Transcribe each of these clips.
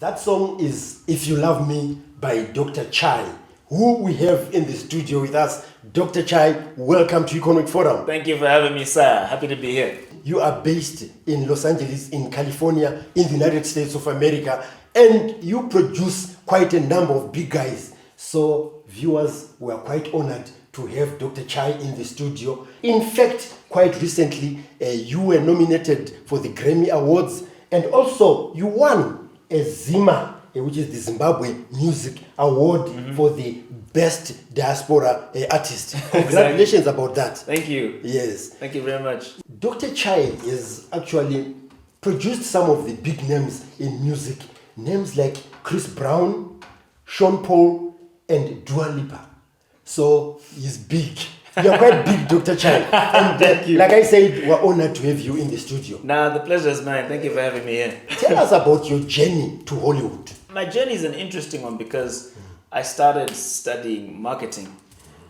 That song is If You Love Me by Dr. Chai, who we have in the studio with us. Dr. Chai, welcome to Economic Forum. Thank you for having me, sir. Happy to be here. You are based in Los Angeles, in California, in the United States of America, and you produce quite a number of big guys. So viewers were quite honored to have Dr. Chai in the studio. In fact, quite recently, you were nominated for the Grammy Awards, and also you won a Zima, which is the Zimbabwe Music Award for the Best Diaspora Artist. Congratulations about that. Thank you. Yes. Thank you very much. Dr. Chai has actually produced some of the big names in music. Names like Chris Brown, Sean Paul, and Dua Lipa. So he's big. You're quite big, Dr. Chai. And Thank you. like I said, we're honored to have you in the studio. Nah, the pleasure is mine. Thank you for having me here. Tell us about your journey to Hollywood. My journey is an interesting one because I started studying marketing.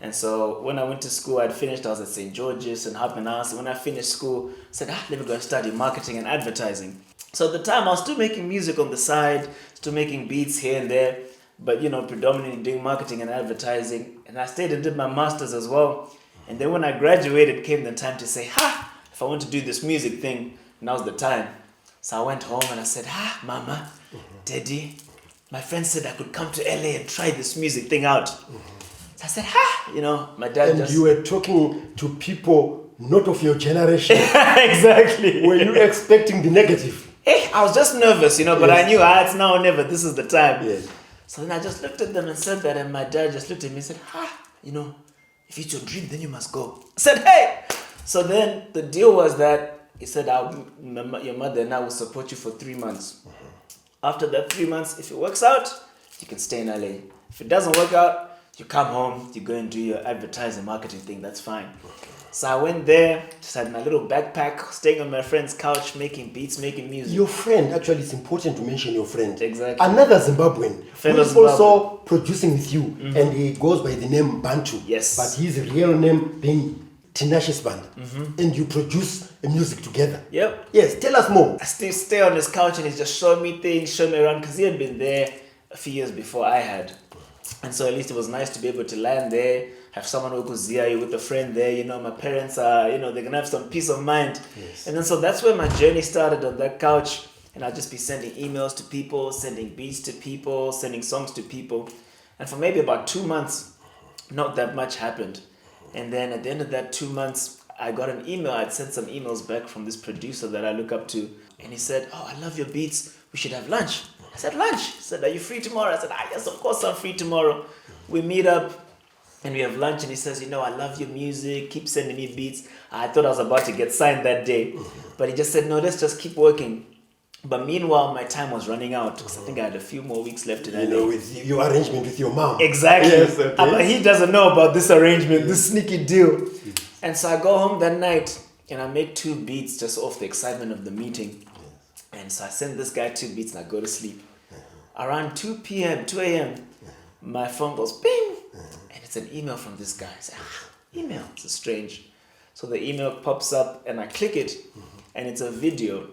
And so when I went to school, I'd finished, I was at St. George's and Harper House. And when I finished school, I said, let me go and study marketing and advertising. So at the time, I was still making music on the side, still making beats here and there, but predominantly doing marketing and advertising. And I stayed and did my master's as well. And then when I graduated, came the time to say, if I want to do this music thing, now's the time. So I went home and I said, Mama, Daddy, my friend said I could come to LA and try this music thing out. So I said, my dad And just... you were talking to people not of your generation. Exactly. Were you expecting the negative? I was just nervous, but Yes. I knew it's now or never. This is the time. Yes. So then I just looked at them and said that, and my dad just looked at me and said, if it's your dream, then you must go. I said, hey! So then the deal was that he said, your mother and I will support you for 3 months. After that 3 months, if it works out, you can stay in LA. If it doesn't work out, you come home, you go and do your advertising marketing thing, that's fine. So I went there, just had my little backpack, staying on my friend's couch, making beats, making music. Your friend, actually, it's important to mention your friend. Exactly. Another Zimbabwean Fellow who is Zimbabwean. also producing with you, and he goes by the name Bantu. Yes. But his real name being Tinashes Band. And you produce music together. Yep. Yes, tell us more. I still stay on his couch and he's just showing me things, showing me around, because he had been there a few years before I had. And so at least it was nice to be able to land there, have someone who could zia you with a friend there. My parents are, they're going to have some peace of mind. Yes. And then so that's where my journey started, on that couch. And I'd just be sending emails to people, sending beats to people, sending songs to people. And for maybe about 2 months, not that much happened. And then at the end of that 2 months, I got an email. I'd sent some emails back from this producer that I look up to. And he said, I love your beats. We should have lunch. I said, lunch? He said, are you free tomorrow? I said, yes, of course I'm free tomorrow. We meet up and we have lunch. And he says, I love your music. Keep sending me beats. I thought I was about to get signed that day. But he just said, no, let's just keep working. But meanwhile, my time was running out because I think I had a few more weeks left in LA. With your arrangement with your mom. Exactly. Yes, okay. But he doesn't know about this arrangement, this sneaky deal. And so I go home that night and I make 2 beats just off the excitement of the meeting. And so I send this guy 2 beats and I go to sleep. Around 2 a.m., my phone goes ping. And it's an email from this guy. I say, email. It's strange. So the email pops up and I click it and it's a video.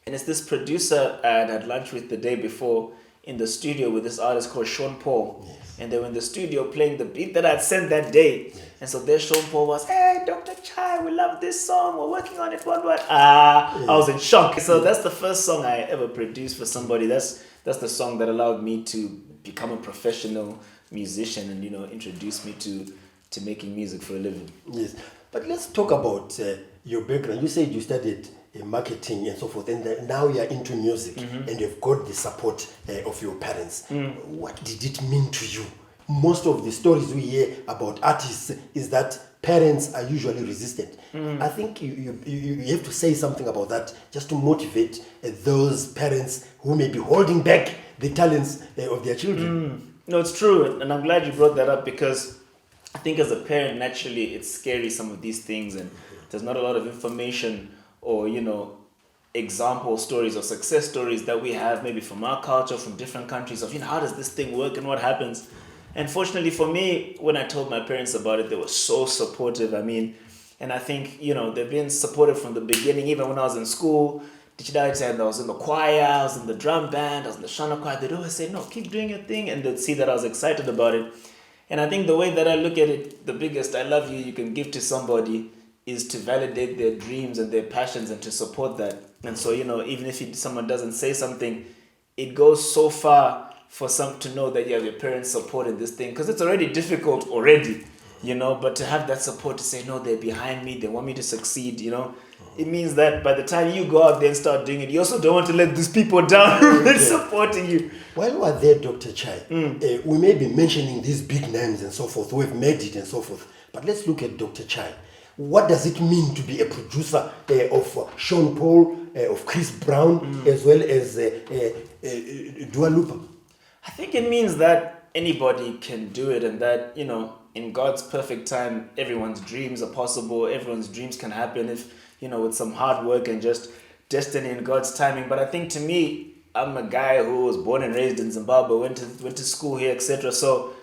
And it's this producer I had lunch with the day before in the studio with this artist called Sean Paul. Yes. And they were in the studio playing the beat that I'd sent that day. Yes. And so there Sean Paul was, hey, Dr. Chai, we love this song. We're working on it. What? I was in shock. So that's the first song I ever produced for somebody. That's the song that allowed me to become a professional musician and, introduce me to making music for a living. Yes. But let's talk about your background. You said you studied marketing and so forth, and now you're into music, and you've got the support of your parents. What did it mean to you? Most of the stories we hear about artists is that parents are usually resistant. I think you have to say something about that just to motivate those parents who may be holding back the talents of their children. No, it's true. And I'm glad you brought that up because I think as a parent, naturally, it's scary, some of these things. And there's not a lot of information or, example stories or success stories that we have maybe from our culture, from different countries of, how does this thing work and what happens? And fortunately for me, when I told my parents about it, they were so supportive. And I think, they've been supportive from the beginning, even when I was in school. and I was in the choir, I was in the drum band, I was in the Shana choir. They'd always say, no, keep doing your thing. And they'd see that I was excited about it. And I think the way that I look at it, the biggest I love you can give to somebody is to validate their dreams and their passions and to support that. And so, even if someone doesn't say something, it goes so far for some to know that you have your parents supporting this thing, because it's already difficult already, but to have that support to say, no, they're behind me, they want me to succeed, it means that by the time you go out there and start doing it, you also don't want to let these people down who've been supporting you. While we are there, Dr. Chai, we may be mentioning these big names and so forth, who have made it and so forth, but let's look at Dr. Chai. What does it mean to be a producer of Sean Paul, of Chris Brown, as well as Dua Lipa? I think it means that anybody can do it, and that, in God's perfect time, everyone's dreams are possible, everyone's dreams can happen if, with some hard work and just destiny and God's timing. But I think, to me, I'm a guy who was born and raised in Zimbabwe, went to school here, etc. So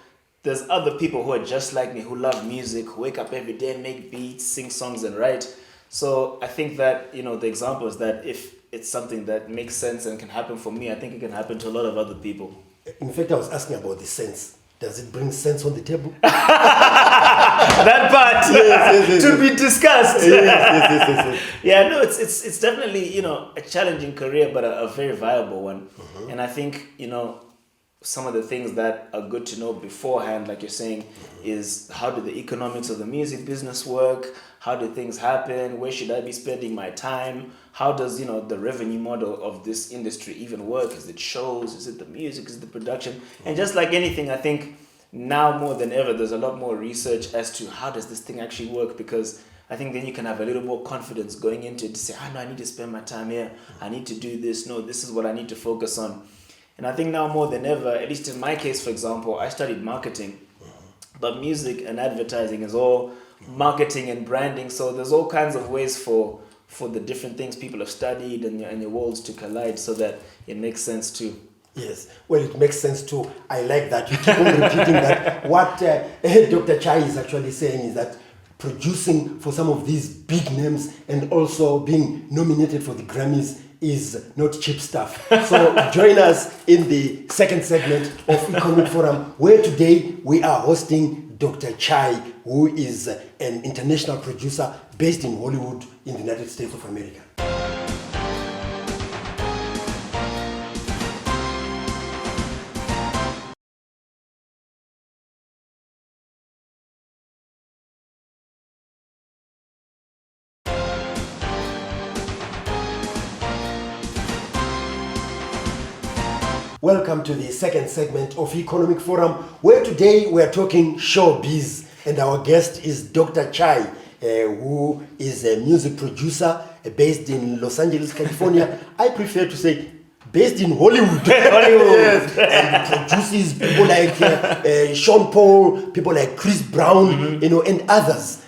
there's other people who are just like me, who love music, who wake up every day, make beats, sing songs, and write. So I think that, the example is that if it's something that makes sense and can happen for me, I think it can happen to a lot of other people. In fact, I was asking about the sense. Does it bring sense on the table? That part yes, to be discussed. Yes. Yeah, no, it's definitely, a challenging career, but a very viable one. Mm-hmm. And I think, some of the things that are good to know beforehand, like you're saying, is how do the economics of the music business work? How do things happen? Where should I be spending my time? How does, the revenue model of this industry even work? Is it shows? Is it the music? Is it the production? And just like anything, I think now more than ever, there's a lot more research as to how does this thing actually work, because I think then you can have a little more confidence going into it to say, no, I need to spend my time here. I need to do this. No, this is what I need to focus on. And I think now more than ever, at least in my case, for example, I studied marketing, but music and advertising is all marketing and branding. So there's all kinds of ways for the different things people have studied and your worlds to collide, so that it makes sense too. Yes, well, it makes sense too. I like that. You keep on repeating that. What Dr. Chai is actually saying is that producing for some of these big names and also being nominated for the Grammys is not cheap stuff. So join us in the second segment of Economic Forum, where today we are hosting Dr. Chai, who is an international producer based in Hollywood in the United States of America. Welcome to the second segment of Economic Forum, where today we are talking showbiz, and our guest is Dr. Chai, who is a music producer based in Los Angeles, California. I prefer to say based in Hollywood. Yes. And produces people like Sean Paul, people like Chris Brown, and others.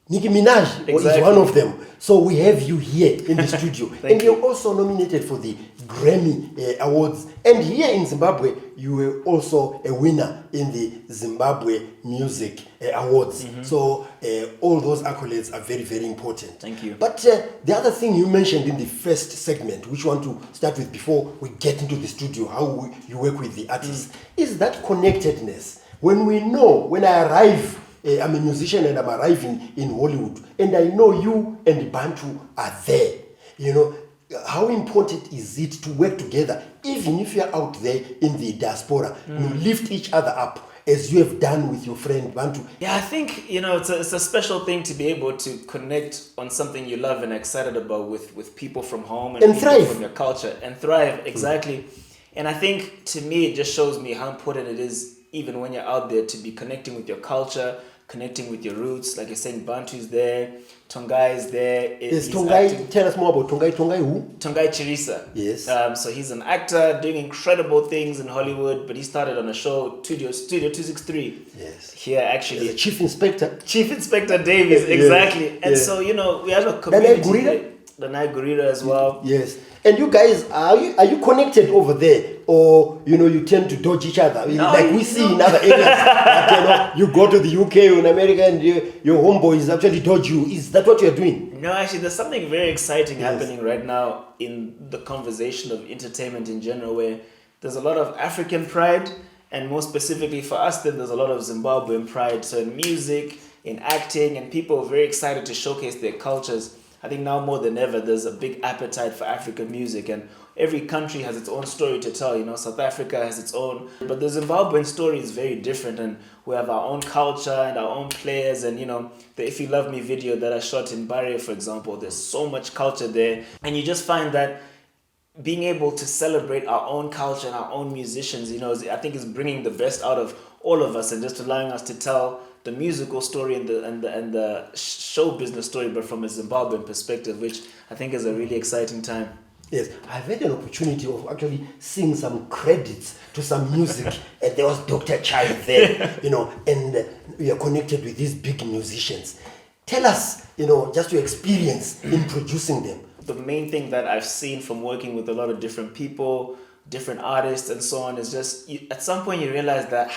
Nicki Minaj is one of them. So we have you here in the studio. And you're also nominated for the Grammy Awards. And here in Zimbabwe, you were also a winner in the Zimbabwe Music Awards. Mm-hmm. So all those accolades are very, very important. Thank you. But the other thing you mentioned in the first segment, which we want to start with before we get into the studio, how you work with the artists, is that connectedness. When I arrive, I'm a musician and I'm arriving in Hollywood, and I know you and Bantu are there. How important is it to work together, even if you're out there in the diaspora, lift each other up, as you have done with your friend Bantu? Yeah, I think, it's a special thing to be able to connect on something you love and are excited about with people from home and people thrive from your culture, and thrive, exactly. And I think, to me, it just shows me how important it is, even when you're out there, to be connecting with your culture, connecting with your roots. Like you're saying, Bantu's there, Tongai is there. Yes, Tongai, tell us more about Tongai. Tongai who? Tongai Chirisa. Yes. So he's an actor doing incredible things in Hollywood, but he started on a show, Studio 263. Yes. Here, actually. Chief Inspector. Chief Inspector Davies, exactly. Yes. And so, we have a community. Lanai Gurira as well. Yes. And you guys, are you connected over there? Or, you tend to dodge each other? Like we see in other areas. Like, you go to the UK or in America and your homeboys actually dodge you. Is that what you're doing? No, actually, there's something very exciting happening right now in the conversation of entertainment in general, where there's a lot of African pride, and more specifically for us, then there's a lot of Zimbabwean pride. So in music, in acting, and people are very excited to showcase their cultures. I think now more than ever, there's a big appetite for African music, and every country has its own story to tell. South Africa has its own, but the Zimbabwean story is very different, and we have our own culture and our own players. And the If You Love Me video that I shot in Barrio, for example, there's so much culture there, and you just find that being able to celebrate our own culture and our own musicians, I think is bringing the best out of all of us, and just allowing us to tell the musical story and the show business story, but from a Zimbabwean perspective, which I think is a really exciting time. Yes, I've had an opportunity of actually seeing some credits to some music, and there was Dr. Chai there, and we are connected with these big musicians. Tell us, just your experience in producing them. The main thing that I've seen from working with a lot of different people, different artists, and so on, is just at some point you realize that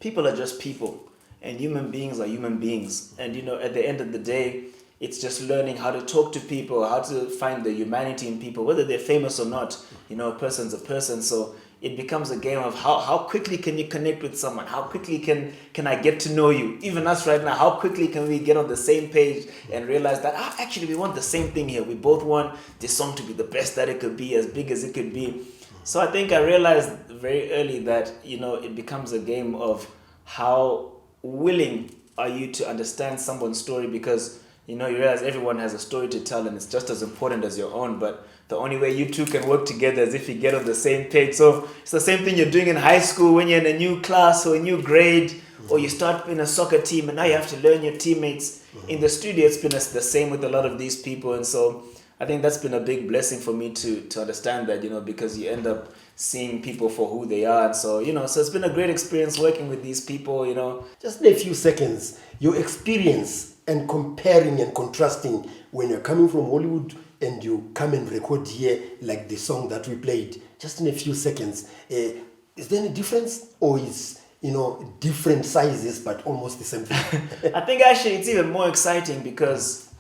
people are just people. And human beings are human beings. And, at the end of the day, it's just learning how to talk to people, how to find the humanity in people, whether they're famous or not. A person's a person. So it becomes a game of how quickly can you connect with someone? How quickly can I get to know you? Even us right now, how quickly can we get on the same page and realize that, actually, we want the same thing here. We both want this song to be the best that it could be, as big as it could be. So I think I realized very early that, it becomes a game of how willing are you to understand someone's story, because you realize everyone has a story to tell, and it's just as important as your own. But the only way you two can work together is if you get on the same page. So it's the same thing you're doing in high school when you're in a new class or a new grade, or you start in a soccer team and now you have to learn your teammates. In the studio, it's been the same with a lot of these people. And so I think that's been a big blessing for me to understand that, because you end up seeing people for who they are. And so, so it's been a great experience working with these people, Just in a few seconds, your experience and comparing and contrasting when you're coming from Hollywood and you come and record here, like the song that we played, just in a few seconds. Is there any difference, or is, different sizes but almost the same thing? I think actually it's even more exciting because,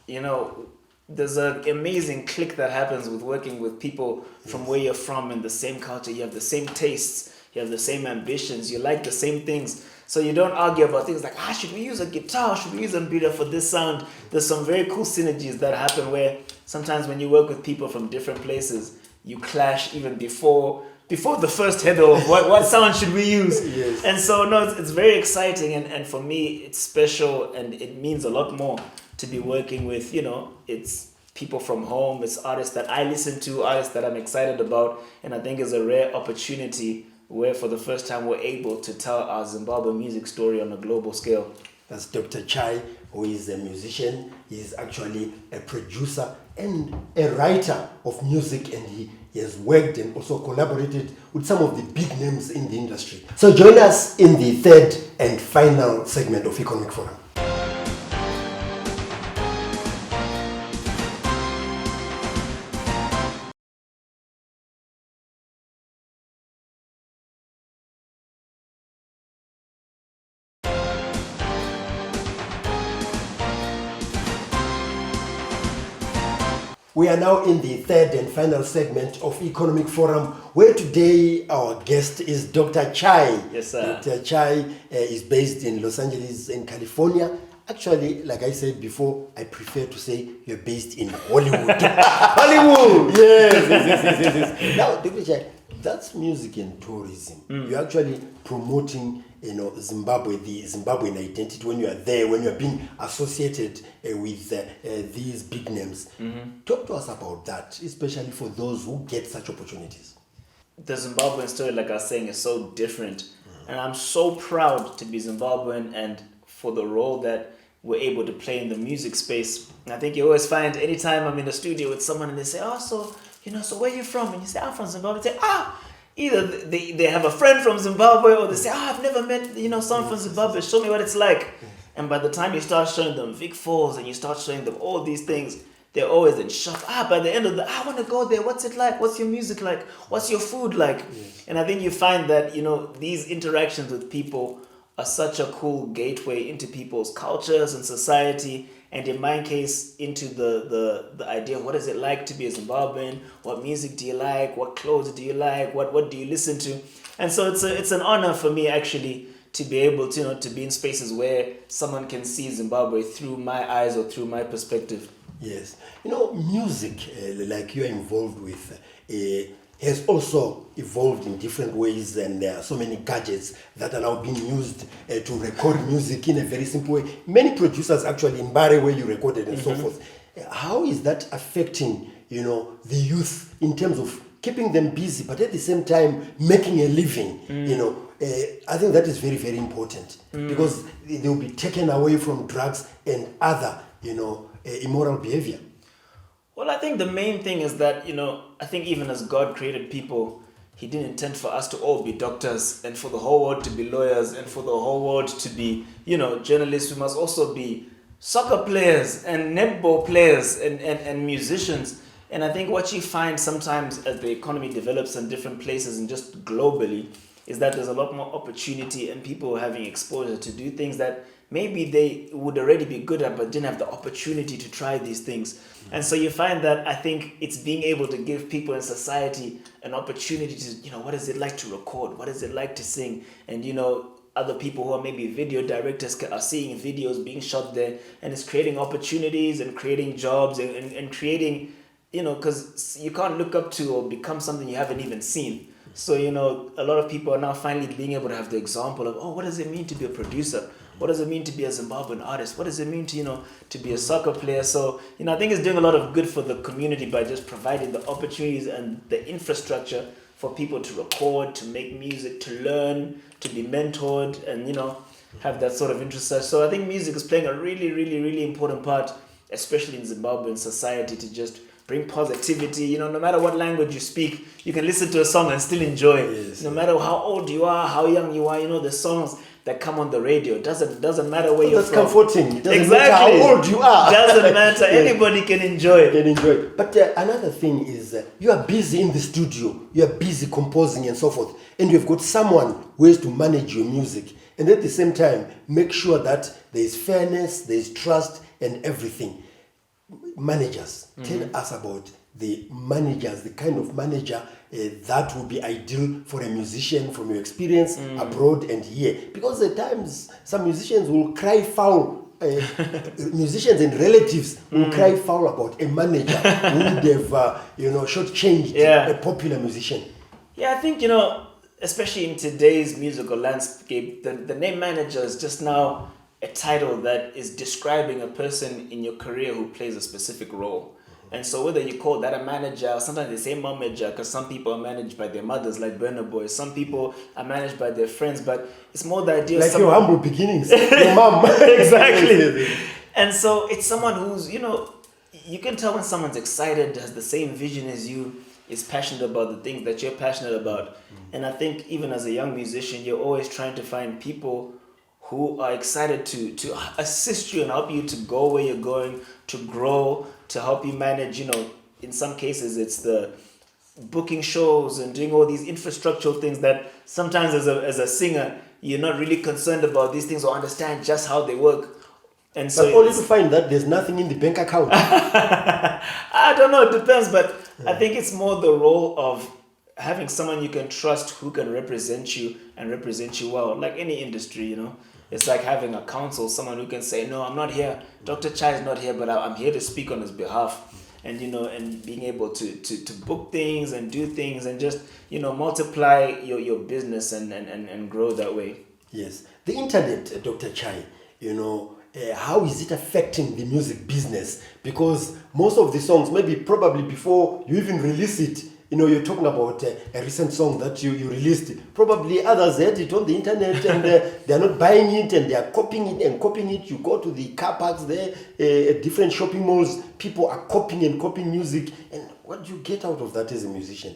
there's an amazing click that happens with working with people from where you're from and the same culture. You have the same tastes, you have the same ambitions, you like the same things. So you don't argue about things like, should we use a guitar? Should we use a beater for this sound? There's some very cool synergies that happen where sometimes when you work with people from different places, you clash even before the first hurdle of what sound should we use. Yes. And so, no, it's very exciting. And for me, it's special, and it means a lot more to be working with, it's people from home, it's artists that I listen to, artists that I'm excited about. And I think it's a rare opportunity where for the first time we're able to tell our Zimbabwean music story on a global scale. That's Dr. Chai, who is a musician. He's actually a producer and a writer of music, and he has worked and also collaborated with some of the big names in the industry. So join us in the third and final segment of Economic Forum. We are now in the third and final segment of Economic Forum, where today our guest is Dr. Chai. Yes, sir. Dr. Chai is based in Los Angeles, in California. Actually, like I said before, I prefer to say you're based in Hollywood. Hollywood! Yes. Now, Dr. Chai, that's music and tourism. You're actually promoting, Zimbabwe, the Zimbabwean identity when you are there, when you are being associated with these big names. Talk to us about that, especially for those who get such opportunities. The Zimbabwean story, like I was saying, is so different. And I'm so proud to be Zimbabwean and for the role that we're able to play in the music space. And I think you always find anytime I'm in the studio with someone and they say, so where are you from? And you say, I'm from Zimbabwe. They say, either they have a friend from Zimbabwe, or they say, I've never met, someone from Zimbabwe. Show me what it's like. And by the time you start showing them Vic Falls and you start showing them all these things, they're always in shock. By the end of I want to go there. What's it like? What's your music like? What's your food like? And I think you find that, these interactions with people are such a cool gateway into people's cultures and society, and in my case, into the idea of what is it like to be a Zimbabwean, what music do you like, what clothes do you like, what do you listen to. And so it's an honor for me, actually, to be able to, to be in spaces where someone can see Zimbabwe through my eyes or through my perspective. Yes. Music, like you're involved with, has also evolved in different ways, and there are so many gadgets that are now being used to record music in a very simple way. Many producers actually in Bare where you recorded and so forth. How is that affecting, the youth in terms of keeping them busy, but at the same time making a living? I think that is very, very important because they will be taken away from drugs and other, immoral behavior. Well, I think the main thing is that, I think even as God created people, He didn't intend for us to all be doctors and for the whole world to be lawyers and for the whole world to be, journalists. We must also be soccer players and netball players and musicians. And I think what you find sometimes as the economy develops in different places and just globally is that there's a lot more opportunity and people having exposure to do things that maybe they would already be good at but didn't have the opportunity to try these things. And so you find that I think it's being able to give people in society an opportunity to, what is it like to record? What is it like to sing? And, other people who are maybe video directors are seeing videos being shot there, and it's creating opportunities and creating jobs and creating, because you can't look up to or become something you haven't even seen. So, a lot of people are now finally being able to have the example of, what does it mean to be a producer? What does it mean to be a Zimbabwean artist? What does it mean to, to be a soccer player? So, I think it's doing a lot of good for the community by just providing the opportunities and the infrastructure for people to record, to make music, to learn, to be mentored, and, have that sort of interest. So I think music is playing a really, really, really important part, especially in Zimbabwean society, to just bring positivity. No matter what language you speak, you can listen to a song and still enjoy it. Yes. No matter how old you are, how young you are, the songs that come on the radio. Doesn't matter where you're That's from. comforting. It doesn't Exactly. matter how old you are. Doesn't matter. Yes. Anybody can enjoy it. Can enjoy it. But another thing is you are busy in the studio, you are busy composing and so forth, and you've got someone who has to manage your music, and at the same time make sure that there is fairness, there is trust, and everything. Managers, tell us about the managers, the kind of manager that would be ideal for a musician from your experience abroad and here. Because at times some musicians will cry foul. Musicians and relatives will cry foul about a manager who would have, shortchanged a popular musician. Yeah, I think, especially in today's musical landscape, the name manager is just now a title that is describing a person in your career who plays a specific role. And so whether you call that a manager, or sometimes they say momager, because some people are managed by their mothers, like Burna Boy. Some people are managed by their friends, but it's more the idea like of your humble beginnings, your mom. Exactly. And so it's someone who's, you can tell when someone's excited, has the same vision as you, is passionate about the things that you're passionate about. And I think even as a young musician, you're always trying to find people who are excited to assist you and help you to go where you're going, to grow, to help you manage, in some cases it's the booking shows and doing all these infrastructural things that sometimes as a singer, you're not really concerned about these things or understand just how they work. And so but only to find that there's nothing in the bank account. I don't know, it depends, but I think it's more the role of having someone you can trust who can represent you and represent you well, like any industry, It's like having a counsel, someone who can say, no, I'm not here. Dr. Chai is not here, but I'm here to speak on his behalf. And, and being able to book things and do things and just, multiply your business and grow that way. Yes. The internet, Dr. Chai, how is it affecting the music business? Because most of the songs, probably before you even release it, you're talking about a recent song that you released. Probably others had it on the internet and they're not buying it and they're copying it. You go to the car parks there, at different shopping malls, people are copying music. And what do you get out of that as a musician?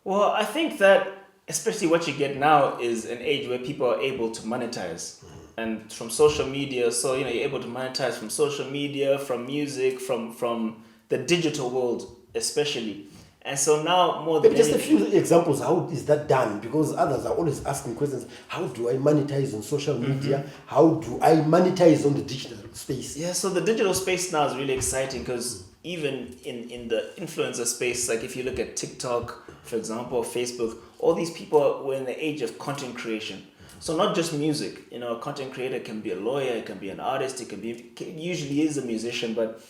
Well, I think that especially what you get now is an age where people are able to monetize. And from social media, so you're able to monetize from social media, from music, from the digital world especially. And so now more than Maybe just a anything, few examples. How is that done? Because others are always asking questions. How do I monetize on social media? How do I monetize on the digital space? yeah, so the digital space now is really exciting because even in the influencer space, like if you look at TikTok, for example, or Facebook, all these people were in the age of content creation. So not just music, you know, a content creator can be a lawyer, it can be an artist, usually is a musician, but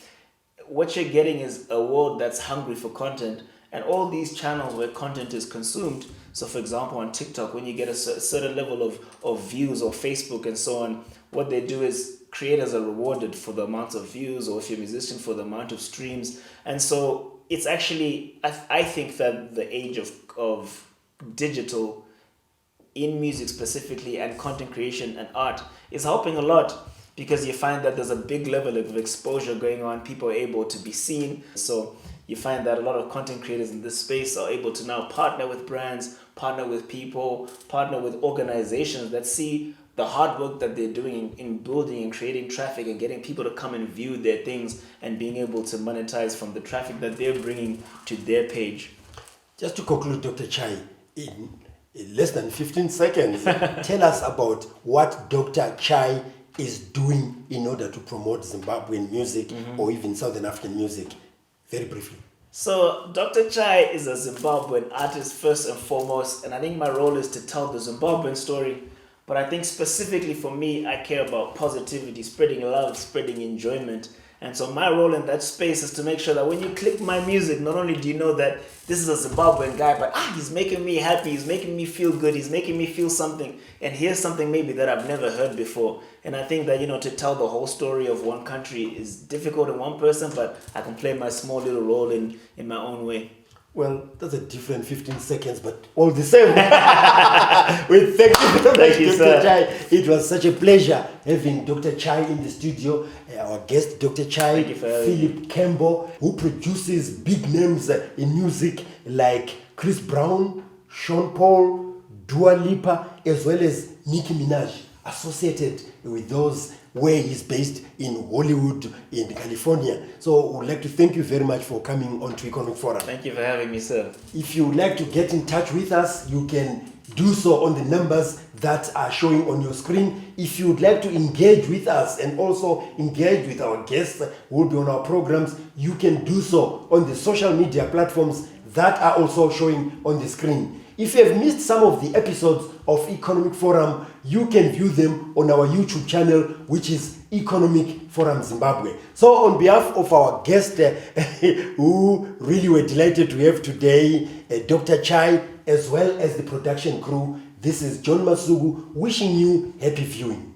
what you're getting is a world that's hungry for content, and all these channels where content is consumed. So for example, on TikTok, when you get a certain level of views, or Facebook and so on, what they do is creators are rewarded for the amount of views, or if you're a musician, for the amount of streams. And so it's actually, I think that the age of digital in music specifically, and content creation and art, is helping a lot, because you find that there's a big level of exposure going on. People are able to be seen. So you find that a lot of content creators in this space are able to now partner with brands, partner with people, partner with organizations that see the hard work that they're doing in building and creating traffic and getting people to come and view their things, and being able to monetize from the traffic that they're bringing to their page. Just to conclude, Dr. Chai, in less than 15 seconds, tell us about what Dr. Chai is doing in order to promote Zimbabwean music or even Southern African music, very briefly. So Dr. Chai is a Zimbabwean artist first and foremost, and I think my role is to tell the Zimbabwean story. But I think specifically for me, I care about positivity, spreading love, spreading enjoyment. And so my role in that space is to make sure that when you click my music, not only do you know that this is a Zimbabwean guy, but he's making me happy, he's making me feel good, he's making me feel something. And here's something maybe that I've never heard before. And I think that, you know, to tell the whole story of one country is difficult in one person, but I can play my small little role in my own way. Well, that's a different 15 seconds, but all the same. We thank you very much, Thank you, Dr. sir. Chai. It was such a pleasure having Dr. Chai in the studio. Our guest, Dr. Chai, Thank you for having Philip Campbell, who produces big names in music like Chris Brown, Sean Paul, Dua Lipa, as well as Nicki Minaj, associated with those where he's based in Hollywood, in California. So we'd like to thank you very much for coming on to Economic Forum. Thank you for having me, sir. If you would like to get in touch with us, you can do so on the numbers that are showing on your screen. If you would like to engage with us and also engage with our guests who will be on our programs, you can do so on the social media platforms that are also showing on the screen. If you have missed some of the episodes of Economic Forum, you can view them on our YouTube channel, which is Economic Forum Zimbabwe. So on behalf of our guest, who really were delighted to have today, Dr. Chai, as well as the production crew, this is John Masugu wishing you happy viewing.